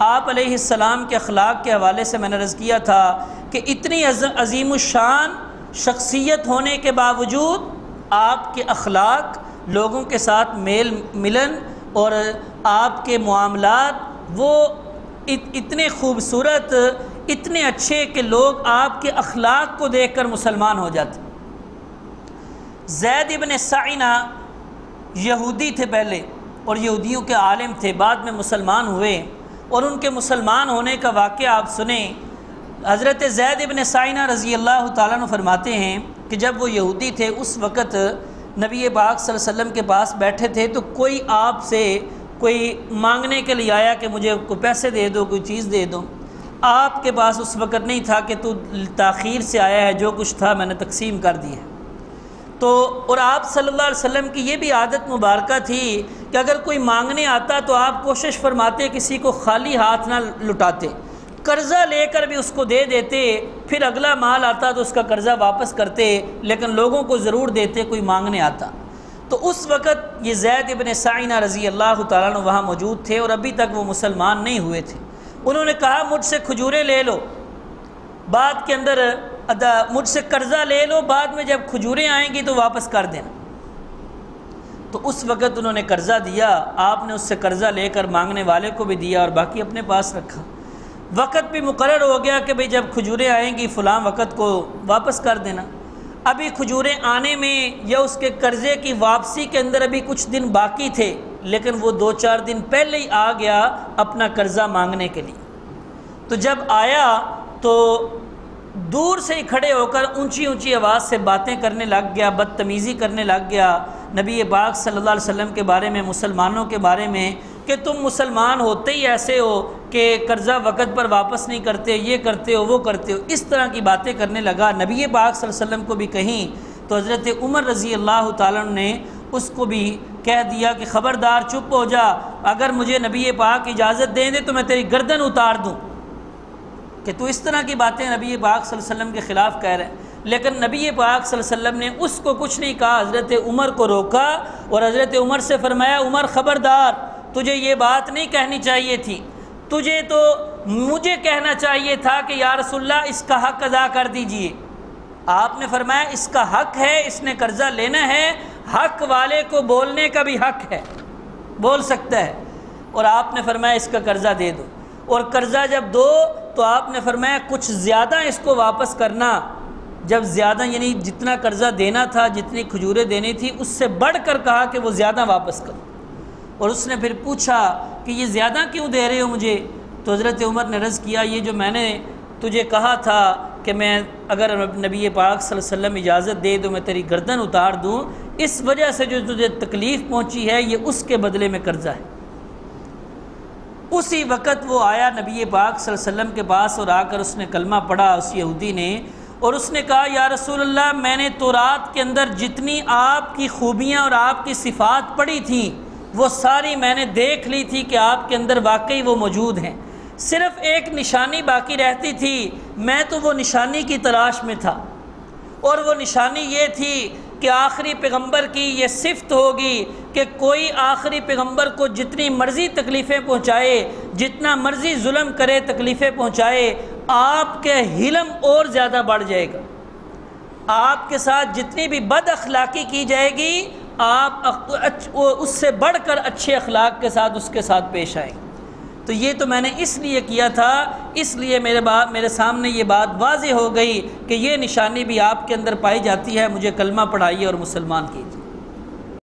آپ علیہ السلام کے اخلاق کے حوالے سے میں نے عرض کیا تھا کہ اتنی عظیم الشان شخصیت ہونے کے باوجود آپ کے اخلاق، لوگوں کے ساتھ میل ملن اور آپ کے معاملات وہ اتنے خوبصورت، اتنے اچھے کہ لوگ آپ کے اخلاق کو دیکھ کر مسلمان ہو جاتے۔ زید ابن سعینہ یہودی تھے پہلے اور یہودیوں کے عالم تھے، بعد میں مسلمان ہوئے، اور ان کے مسلمان ہونے کا واقعہ آپ سنیں۔ حضرت زید ابن سعینہ رضی اللہ تعالیٰ عنہ فرماتے ہیں کہ جب وہ یہودی تھے اس وقت نبی پاک صلی اللہ علیہ وسلم کے پاس بیٹھے تھے تو کوئی آپ سے کوئی مانگنے کے لیے آیا کہ مجھے کوئی پیسے دے دو، کوئی چیز دے دو۔ آپ کے پاس اس وقت نہیں تھا کہ تو تاخیر سے آیا ہے، جو کچھ تھا میں نے تقسیم کر دی ہے۔ تو اور آپ صلی اللہ علیہ وسلم کی یہ بھی عادت مبارکہ تھی کہ اگر کوئی مانگنے آتا تو آپ کوشش فرماتے کسی کو خالی ہاتھ نہ لٹاتے، قرضہ لے کر بھی اس کو دے دیتے، پھر اگلا مال آتا تو اس کا قرضہ واپس کرتے، لیکن لوگوں کو ضرور دیتے کوئی مانگنے آتا۔ تو اس وقت یہ زید ابن سعینہ رضی اللہ تعالیٰ عنہ وہاں موجود تھے اور ابھی تک وہ مسلمان نہیں ہوئے تھے۔ انہوں نے کہا مجھ سے کھجوریں لے لو، بعد کے اندر مجھ سے قرضہ لے لو، بعد میں جب کھجوریں آئیں گی تو واپس کر دینا۔ تو اس وقت انہوں نے قرضہ دیا، آپ نے اس سے قرضہ لے کر مانگنے والے کو بھی دیا اور باقی اپنے پاس رکھا۔ وقت بھی مقرر ہو گیا کہ بھئی جب کھجوریں آئیں گی فلاں وقت کو واپس کر دینا۔ ابھی کھجوریں آنے میں یا اس کے قرضے کی واپسی کے اندر ابھی کچھ دن باقی تھے، لیکن وہ 2-4 دن پہلے ہی آ گیا اپنا قرضہ مانگنے کے لیے۔ تو جب آیا تو دور سے ہی کھڑے ہو کر اونچی اونچی آواز سے باتیں کرنے لگ گیا، بدتمیزی کرنے لگ گیا نبی پاک صلی اللہ علیہ وسلم کے بارے میں، مسلمانوں کے بارے میں، کہ تم مسلمان ہوتے ہی ایسے ہو کہ قرضہ وقت پر واپس نہیں کرتے، یہ کرتے ہو وہ کرتے ہو، اس طرح کی باتیں کرنے لگا۔ نبی پاک صلی اللہ علیہ وسلم کو بھی کہیں تو حضرت عمر رضی اللہ تعالیٰ نے اس کو بھی کہہ دیا کہ خبردار چپ ہو جا، اگر مجھے نبی پاک اجازت دیں دے تو میں تیری گردن اتار دوں، کہ تو اس طرح کی باتیں نبی پاک صلی اللہ علیہ وسلم کے خلاف کہہ رہے ہیں۔ لیکن نبی پاک صلی اللہ علیہ وسلم نے اس کو کچھ نہیں کہا، حضرت عمر کو روکا اور حضرت عمر سے فرمایا عمر خبردار، تجھے یہ بات نہیں کہنی چاہیے تھی، تجھے تو مجھے کہنا چاہیے تھا کہ یا رسول اللہ اس کا حق ادا کر دیجئے۔ آپ نے فرمایا اس کا حق ہے، اس نے قرضہ لینا ہے، حق والے کو بولنے کا بھی حق ہے، بول سکتا ہے، اور آپ نے فرمایا اس کا قرضہ دے دو۔ اور قرضہ جب دو تو آپ نے فرمایا کچھ زیادہ اس کو واپس کرنا، جب زیادہ یعنی جتنا قرضہ دینا تھا، جتنی کھجوریں دینی تھی اس سے بڑھ کر کہا کہ وہ زیادہ واپس کرو۔ اور اس نے پھر پوچھا کہ یہ زیادہ کیوں دے رہے ہو مجھے؟ تو حضرت عمر نے عرض کیا یہ جو میں نے تجھے کہا تھا کہ میں اگر نبی پاک صلی اللہ علیہ وسلم اجازت دے تو میں تیری گردن اتار دوں، اس وجہ سے جو تجھے تکلیف پہنچی ہے یہ اس کے بدلے میں قرضہ ہے۔ اسی وقت وہ آیا نبی پاک صلی اللہ علیہ وسلم کے پاس اور آ کر اس نے کلمہ پڑھا اس یہودی نے، اور اس نے کہا یا رسول اللہ میں نے تورات کے اندر جتنی آپ کی خوبیاں اور آپ کی صفات پڑھی تھیں وہ ساری میں نے دیکھ لی تھی کہ آپ کے اندر واقعی وہ موجود ہیں، صرف ایک نشانی باقی رہتی تھی، میں تو وہ نشانی کی تلاش میں تھا، اور وہ نشانی یہ تھی کہ آخری پیغمبر کی یہ صفت ہوگی کہ کوئی آخری پیغمبر کو جتنی مرضی تکلیفیں پہنچائے، جتنا مرضی ظلم کرے تکلیفیں پہنچائے، آپ کے حلم اور زیادہ بڑھ جائے گا، آپ کے ساتھ جتنی بھی بد اخلاقی کی جائے گی آپ اس سے بڑھ کر اچھے اخلاق کے ساتھ اس کے ساتھ پیش آئیں گے۔ تو یہ تو میں نے اس لیے کیا تھا، اس لیے میرے سامنے یہ بات واضح ہو گئی کہ یہ نشانی بھی آپ کے اندر پائی جاتی ہے، مجھے کلمہ پڑھائیے اور مسلمان کیجیے۔